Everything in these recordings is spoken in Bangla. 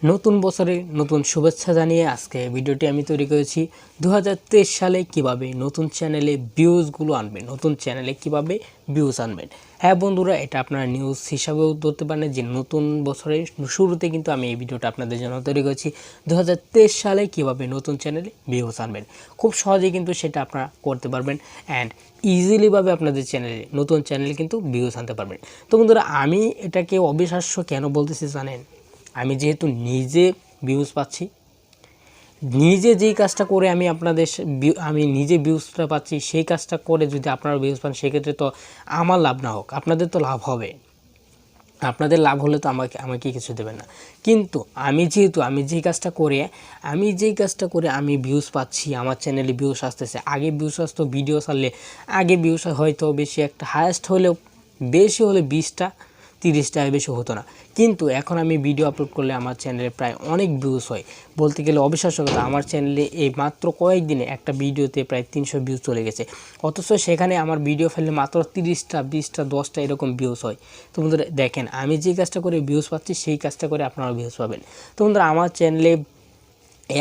নতুন বছরে নতুন শুভেচ্ছা জানিয়ে আজকে ভিডিওটি আমি তৈরি করেছি 2023 সালে কিভাবে নতুন চ্যানেলে ভিউজগুলো আনবেন, নতুন চ্যানেলে কিভাবে ভিউজ আনবেন। হ্যাঁ বন্ধুরা, এটা আপনারা নিউজ হিসাবেও ধরতে পারেন যে নতুন বছরের শুরুতে কিন্তু আমি এই ভিডিওটা আপনাদের জন্য তৈরি করেছি 2023 সালে কিভাবে নতুন চ্যানেলে ভিউজ আনবেন। খুব সহজেই কিন্তু সেটা আপনারা করতে পারবেন অ্যান্ড ইজিলিভাবে আপনাদের চ্যানেলে নতুন চ্যানেলে কিন্তু ভিউজ আনতে পারবেন। তো বন্ধুরা, আমি এটাকে অবিশ্বাস্য কেন বলতেছি জানেন? আমি যেহেতু নিজে ভিউজ পাচ্ছি, নিজে যেই কাজটা করে আমি নিজে ভিউজটা পাচ্ছি, সেই কাজটা করে যদি আপনারা ভিউজ পান, সেক্ষেত্রে তো আমার লাভ না হোক, আপনাদের তো লাভ হবে। আপনাদের লাভ হলে তো আমাকে কিছু দেবেন না। কিন্তু আমি যেই কাজটা করে আমি ভিউজ পাচ্ছি, আমার চ্যানেলে ভিউজ আসতেছে। আগে ভিউজ আসতো ভিডিও ছাড়লে, আগে ভিউজ হয়তো বেশি একটা হায়েস্ট হলেও বেশি হলে 20টা 30টা বেশি হতো না। কিন্তু এখন আমি ভিডিও আপলোড করলে আমার চ্যানেলে প্রায় অনেক ভিউজ হয়। বলতে গেলে অবিশ্বাস্য কথা, আমার চ্যানেলে এই মাত্র কয়েকদিনে একটা ভিডিওতে প্রায় 300 ভিউজ চলে গেছে। অথচ সেখানে আমার ভিডিও ফেললে মাত্র 30টা 20টা 10টা এরকম ভিউজ হয়। তো বন্ধুরা দেখেন, আমি যে কাজটা করে ভিউজ পাচ্ছি, সেই কাজটা করে আপনারা ভিউজ পাবেন। তো বন্ধুরা, আমার চ্যানেলে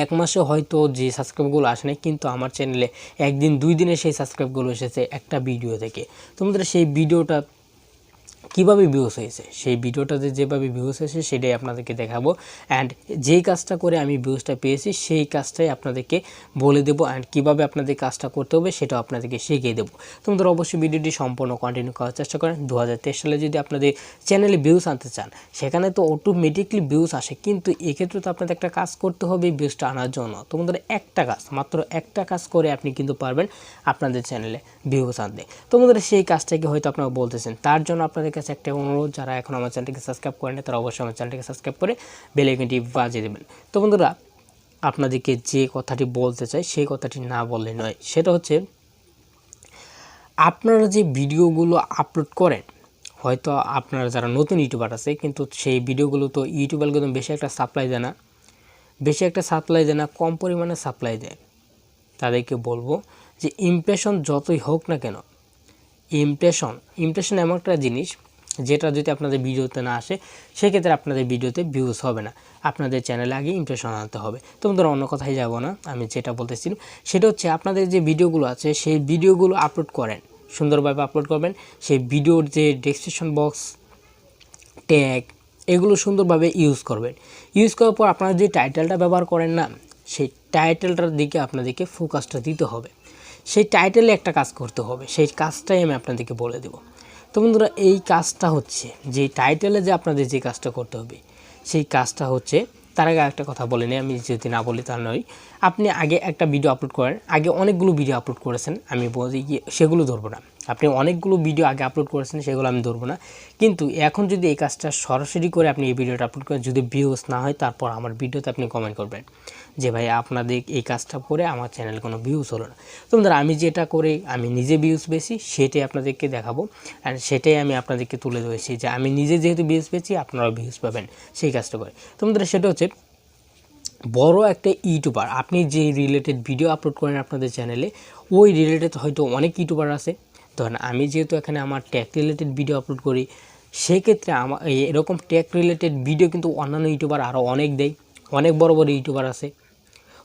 এক মাসে হয়তো যে সাবস্ক্রাইবগুলো আসে না, কিন্তু আমার চ্যানেলে একদিন 2 দিনে সেই সাবস্ক্রাইবগুলো এসেছে একটা ভিডিও থেকে। তো বন্ধুরা, সেই ভিডিওটা কীভাবে ভিউজ হয়েছে, সেই ভিডিওটাতে যেভাবে ভিউজ হয়েছে সেটাই আপনাদেরকে দেখাবো। অ্যান্ড যেই কাজটা করে আমি ভিউজটা পেয়েছি, সেই কাজটাই আপনাদেরকে বলে দেবো। অ্যান্ড কীভাবে আপনাদের কাজটা করতে হবে সেটাও আপনাদেরকে শিখিয়ে দেবো। তোমাদের অবশ্যই ভিডিওটি সম্পূর্ণ কন্টিনিউ করার চেষ্টা করেন। 2023 সালে যদি আপনাদের চ্যানেলে ভিউজ আনতে চান, সেখানে তো অটোমেটিকলি ভিউজ আসে, কিন্তু এক্ষেত্রে তো আপনাদের একটা কাজ করতে হবে ভিউজটা আনার জন্য। তোমাদের একটা কাজ, মাত্র একটা কাজ করে আপনি কিন্তু পারবেন আপনাদের চ্যানেলে ভিউজ আনতে। তোমাদের সেই কাজটাকে হয়তো আপনারা বলতেছেন, তার জন্য আপনাদের কাছে একটা অনুরোধ, যারা এখন আমার চ্যানেলটিকে সাবস্ক্রাইব করেন তারা অবশ্যই আমার চ্যানেলটিকে সাবস্ক্রাইব করে বেল আইকনটি বাজিয়ে দেবেন। তো বন্ধুরা, আপনাদেরকে যে কথাটি বলতে চাই সেই কথাটি না বললে নয়, সেটা হচ্ছে আপনারা যে ভিডিওগুলো আপলোড করেন, হয়তো আপনারা যারা নতুন ইউটিউবার আছে, কিন্তু সেই ভিডিওগুলো তো ইউটিউব অ্যালগরিদম বেশি একটা সাপ্লাই দেয় না, কম পরিমাণে সাপ্লাই দেয়। তাদেরকে বলবো যে ইমপ্রেশন যতই হোক না কেন, ইমপ্রেশন এমন একটা জিনিস যেটা যদি আপনাদের ভিডিওতে না আসে, সেক্ষেত্রে আপনাদের ভিডিওতে ভিউজ হবে না। আপনাদের চ্যানেলে আগে ইমপ্রেশন আনতে হবে। তো বন্ধুরা, অন্য কথায় যাব না, আমি যেটা বলতেছিলাম সেটা হচ্ছে আপনাদের যে ভিডিওগুলো আছে, সেই ভিডিওগুলো আপলোড করেন, সুন্দরভাবে আপলোড করবেন। সেই ভিডিওর যে ডেসক্রিপশন বক্স, ট্যাগ, এগুলো সুন্দরভাবে ইউজ করবেন। ইউজ করার পর আপনারা যে টাইটেলটা ব্যবহার করেন না, সেই টাইটেলটার দিকে আপনাদেরকে ফোকাসটা দিতে হবে। সেই টাইটেলে একটা কাজ করতে হবে, সেই কাজটাই আমি আপনাদেরকে বলে দেব। তো বন্ধুরা, এই কাজটা হচ্ছে যে টাইটেলে যে আপনাদের যে কাজটা করতে হবে, সেই কাজটা হচ্ছে, তার আগে একটা কথা বলে নিই, আমি যদি না বলি তা নয়। আপনি আগে একটা ভিডিও আপলোড করেন, আগে অনেকগুলো ভিডিও আপলোড করেছেন, আমি বলি কি সেগুলো ধরবো না। আপনি অনেকগুলো ভিডিও আগে আপলোড করেছেন, সেগুলো আমি ধরবো না। কিন্তু এখন যদি এই কাজটা সরাসরি করে আপনি এই ভিডিওটা আপলোড করেন, যদি ভিউজ না হয়, তারপর আমার ভিডিওতে আপনি কমেন্ট করবেন যে ভাই আপনাদের এই কাজটা করে আমার চ্যানেলে কোনো ভিউজ হলো না। তো বন্ধুরা, আমি যেটা করে আমি নিজে ভিউজ পেয়েছি সেটাই আপনাদেরকে দেখাবো, অ্যান্ড সেটাই আমি আপনাদেরকে তুলে ধরেছি যে আমি নিজে যেহেতু ভিউজ পেয়েছি, আপনারাও ভিউজ পাবেন সেই কাজটা করে। তো বন্ধুরা, সেটা হচ্ছে বড় একটা ইউটিউবার, আপনি যে রিলেটেড ভিডিও আপলোড করেন আপনাদের চ্যানেলে, ওই রিলেটেড হয়তো অনেক ইউটিউবার আছে। ধরেন আমি যেহেতু এখানে আমার ট্যাগ রিলেটেড ভিডিও আপলোড করি, সেক্ষেত্রে আমার এরকম ট্যাগ রিলেটেড ভিডিও কিন্তু অন্যান্য ইউটিউবার আরও অনেক দেয়, অনেক বড় বড় ইউটিউবার আছে,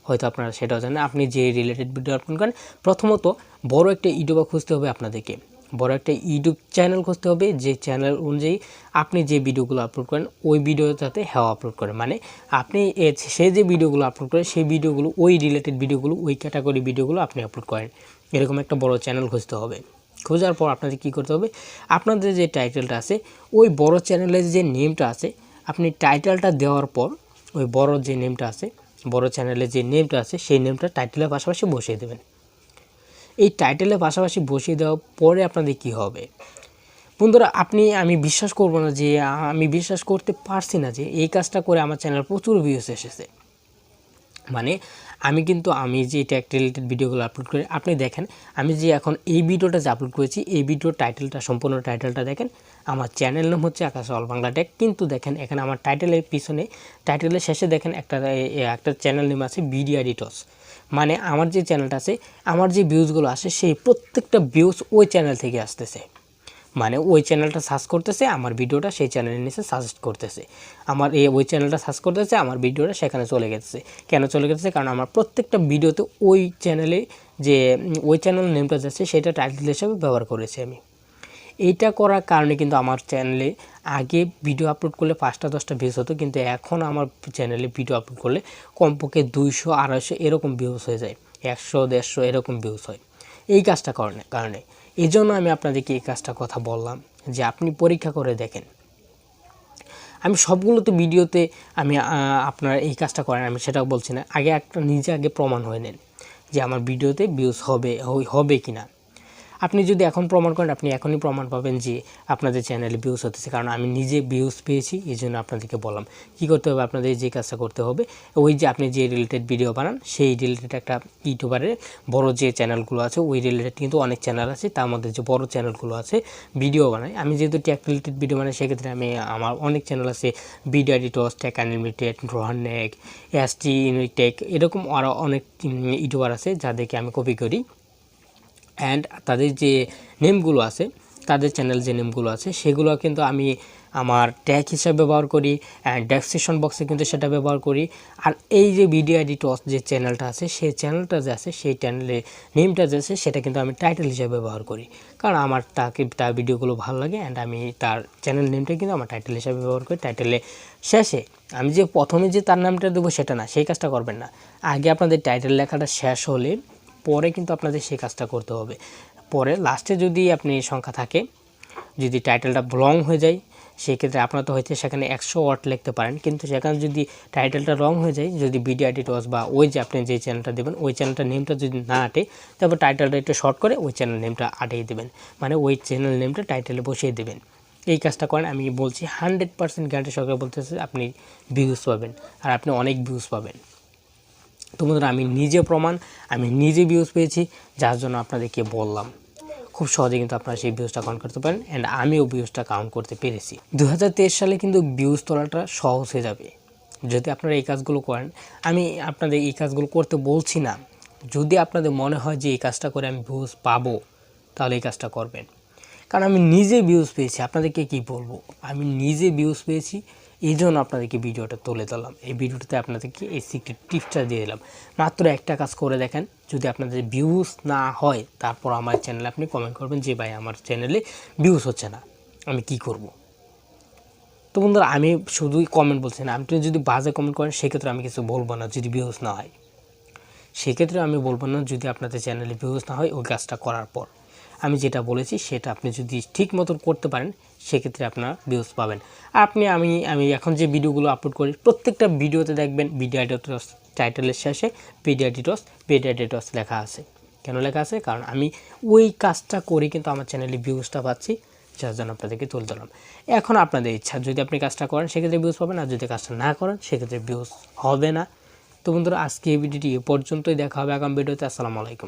হয়তো আপনারা সেটাও জানেন। আপনি যে রিলেটেড ভিডিও আপলোড করেন, প্রথমত বড় একটা ইউটিউবার খুঁজতে হবে আপনাদেরকে, বড় একটা ইউটিউব চ্যানেল খুঁজতে হবে, যে চ্যানেল অনুযায়ী আপনি যে ভিডিওগুলো আপলোড করেন ওই ভিডিও যাতে আপলোড করেন, মানে আপনি সে যে ভিডিওগুলো আপলোড করে সেই ভিডিওগুলো, ওই রিলেটেড ভিডিওগুলো, ওই ক্যাটাগরি ভিডিওগুলো আপনি আপলোড করেন, এরকম একটা বড় চ্যানেল খুঁজতে হবে। খোঁজার পর আপনাদের কী করতে হবে, আপনাদের যে টাইটেলটা আছে, ওই বড় চ্যানেলের যে নেমটা আছে, আপনি টাইটেলটা দেওয়ার পর ওই বড় যে নেমটা আছে, বড় চ্যানেলে যে নেমটা আছে, সেই নেমটা টাইটেলের পাশাপাশি বসিয়ে দেবেন। এই টাইটেলের পাশাপাশি বসিয়ে দেওয়ার পরে আপনাদের কি হবে বন্ধুরা, আমি বিশ্বাস করব না যে, আমি বিশ্বাস করতে পারছি না যে এই কাজটা করে আমার চ্যানেল প্রচুর ভিউজ এসেছে। মানে আমি যে ট্যাগ রিলেটেড ভিডিওগুলো আপলোড করি, আপনি দেখেন আমি যে এখন এই ভিডিওটা যে আপলোড করেছি, এই ভিডিওর টাইটেলটা, সম্পূর্ণ টাইটেলটা দেখেন, আমার চ্যানেল নাম হচ্ছে আকাশ অল বাংলা টেক। কিন্তু দেখেন এখানে আমার টাইটেলের পিছনে, টাইটেলের শেষে দেখেন একটা চ্যানেল নেম আছে ভিডিও এডিটর্স। মানে আমার যে চ্যানেলটা আছে, আমার যে ভিউজগুলো আসে, সেই প্রত্যেকটা ভিউজ ওই চ্যানেল থেকে আসতেছে। মানে ওই চ্যানেলটা সার্চ করতেছে, আমার ভিডিওটা সেই চ্যানেলের নিচে সাজেস্ট করতেছে, আমার ওই চ্যানেলটা সার্চ করতেছে, আমার ভিডিওটা সেখানে চলে গেছে। কেন চলে গেছে? কারণ আমার প্রত্যেকটা ভিডিওতে ওই চ্যানেলে যে ওই চ্যানেল নেমটা যাচ্ছে সেটা টাইটেল হিসেবে ব্যবহার করেছি আমি। এইটা করার কারণে কিন্তু আমার চ্যানেলে আগে ভিডিও আপলোড করলে 5টা 10টা ভিউজ হতো, কিন্তু এখন আমার চ্যানেলে ভিডিও আপলোড করলে কমপক্ষে 200 250 এরকম ভিউজ হয়ে যায়, 100 150 এরকম ভিউজ হয় এই কাজটা কারণে। এই জন্য আমি আপনাদেরকে এই কাজটা কথা বললাম যে আপনি পরীক্ষা করে দেখেন। আমি সবগুলো তো ভিডিওতে আমি আপনার এই কাজটা করেন আমি সেটাও বলছি না, আগে প্রমাণ হয়ে নেন যে আমার ভিডিওতে ভিউজ হবে কি না। আপনি যদি এখন প্রমাণ করেন, আপনি এখনই প্রমাণ পাবেন যে আপনাদের চ্যানেলে ভিউজ হতেছে, কারণ আমি নিজে ভিউজ পেয়েছি। এই জন্য আপনাদেরকে বললাম কী করতে হবে। আপনাদের যে কাজটা করতে হবে, ওই যে আপনি যে রিলেটেড ভিডিও বানান সেই রিলেটেড একটা ইউটিউবারের বড় যে চ্যানেলগুলো আছে ওই রিলেটেড কিন্তু অনেক চ্যানেল আছে, তার মধ্যে যে বড় চ্যানেলগুলো আছে ভিডিও বানায়। আমি যেহেতু টেক রিলেটেড ভিডিও বানাই, সেক্ষেত্রে আমার অনেক চ্যানেল আছে, ভিডিও এডিটর্স, টেক আনলিমিটেড, রোহাননেক, এসটি ইউনিটেক, এরকম আরও অনেক ইউটিউবার আছে যাদেরকে আমি কপি করি। অ্যান্ড তাদের যে নেমগুলো আছে, তাদের চ্যানেল যে নেমগুলো আছে সেগুলো কিন্তু আমি আমার ট্যাগ হিসাবে ব্যবহার করি, অ্যান্ড ডেসক্রিপশন বক্সে কিন্তু সেটা ব্যবহার করি। আর এই যে ভিডিও এডিটর্স যে চ্যানেলটা আছে, সেই চ্যানেলটা যে আছে, সেই চ্যানেলে নেমটা যে আছে সেটা কিন্তু আমি টাইটেল হিসাবে ব্যবহার করি, কারণ আমার তার ভিডিওগুলো ভালো লাগে। অ্যান্ড আমি তার চ্যানেল নেমটা কিন্তু আমার টাইটেল হিসাবে ব্যবহার করি। টাইটেলে শেষে আমি যে প্রথমে যে তার নামটা দেবো সেটা না, সেই কাজটা করবেন না। আগে আপনাদের টাইটেল লেখাটা শেষ হলে পরে কিন্তু আপনাদের সেই কাজটা করতে হবে। পরে লাস্টে যদি আপনি সংখ্যা থাকে, যদি টাইটেলটা রং হয়ে যায়, সেক্ষেত্রে আপনার তো হয়তো সেখানে 100 ওয়ার্ড লিখতে পারেন, কিন্তু সেখানে যদি টাইটেলটা রং হয়ে যায়, যদি ভিডিও এডিটর্স বা ওই যে আপনি যে চ্যানেলটা দেবেন ওই চ্যানেলটার নেমটা যদি না আটে, তারপর টাইটেলটা একটু শর্ট করে ওই চ্যানেল নেমটা আটিয়ে দেবেন, মানে ওই চ্যানেল নেমটা টাইটেলে বসিয়ে দেবেন। এই কাজটা করেন, আমি বলছি 100% গ্যারান্টি সহকারে বলতেছে আপনি ভিউজ পাবেন, আর আপনি অনেক ভিউজ পাবেন। তো বন্ধুরা, আমি নিজে ভিউজ পেয়েছি, যার জন্য আপনাদেরকে বললাম। খুব সহজে কিন্তু আপনারা সেই ভিউজটা কাউন্ট করতে পারেন, অ্যান্ড আমিও ভিউজটা কাউন্ট করতে পেরেছি। 2023 সালে কিন্তু ভিউজ তোলাটা সহজ হয়ে যাবে যদি আপনারা এই কাজগুলো করেন। আমি আপনাদের এই কাজগুলো করতে বলছি না, যদি আপনাদের মনে হয় যে এই কাজটা করে আমি ভিউজ পাবো, তাহলে এই কাজটা করবেন। কারণ আমি নিজে ভিউজ পেয়েছি, আপনাদেরকে কি বলবো, আমি নিজে ভিউজ পেয়েছি, এই জন্য আপনাদেরকে ভিডিওটা তুলে দিলাম। এই ভিডিওটাতে আপনাদেরকে এই সিক্রেট টিপসটা দিয়ে দিলাম। মাত্র একটা কাজ করে দেখেন, যদি আপনাদের ভিউজ না হয়, তারপর আমার চ্যানেলে আপনি কমেন্ট করবেন যে ভাই আমার চ্যানেলে ভিউজ হচ্ছে না, আমি কি করব। তো বন্ধুরা, আমি শুধুই কমেন্ট বলছি না, আপনি যদি বাজে কমেন্ট করেন সেক্ষেত্রে আমি কিছু বলবো না। যদি ভিউজ না হয় সেক্ষেত্রে আমি বলবো না, যদি আপনাদের চ্যানেলে ভিউজ না হয় ওই কাজটা করার পর আমি যেটা বলেছি সেটা আপনি যদি ঠিক মতন করতে পারেন, সেক্ষেত্রে আপনারা ভিউজ পাবেন। আর আমি এখন যে ভিডিওগুলো আপলোড করি, প্রত্যেকটা ভিডিওতে দেখবেন ভিডিও এডিটর্স টাইটেলের শেষে ভিডিও এডিটর্স লেখা আছে। কেন লেখা আছে? কারণ আমি ওই কাজটা করি কিন্তু আমার চ্যানেলে ভিউজটা পাচ্ছি, যার জন্য আপনাদেরকে তুলে দিলাম। এখন আপনাদের ইচ্ছা, যদি আপনি কাজটা করেন সেক্ষেত্রে ভিউজ পাবেন, আর যদি কাজটা না করেন সেক্ষেত্রে ভিউজ হবে না। তো বন্ধুরা, আজকে এই ভিডিওটি এ পর্যন্তই। দেখা হবে আগামী ভিডিওতে। আসসালামু আলাইকুম।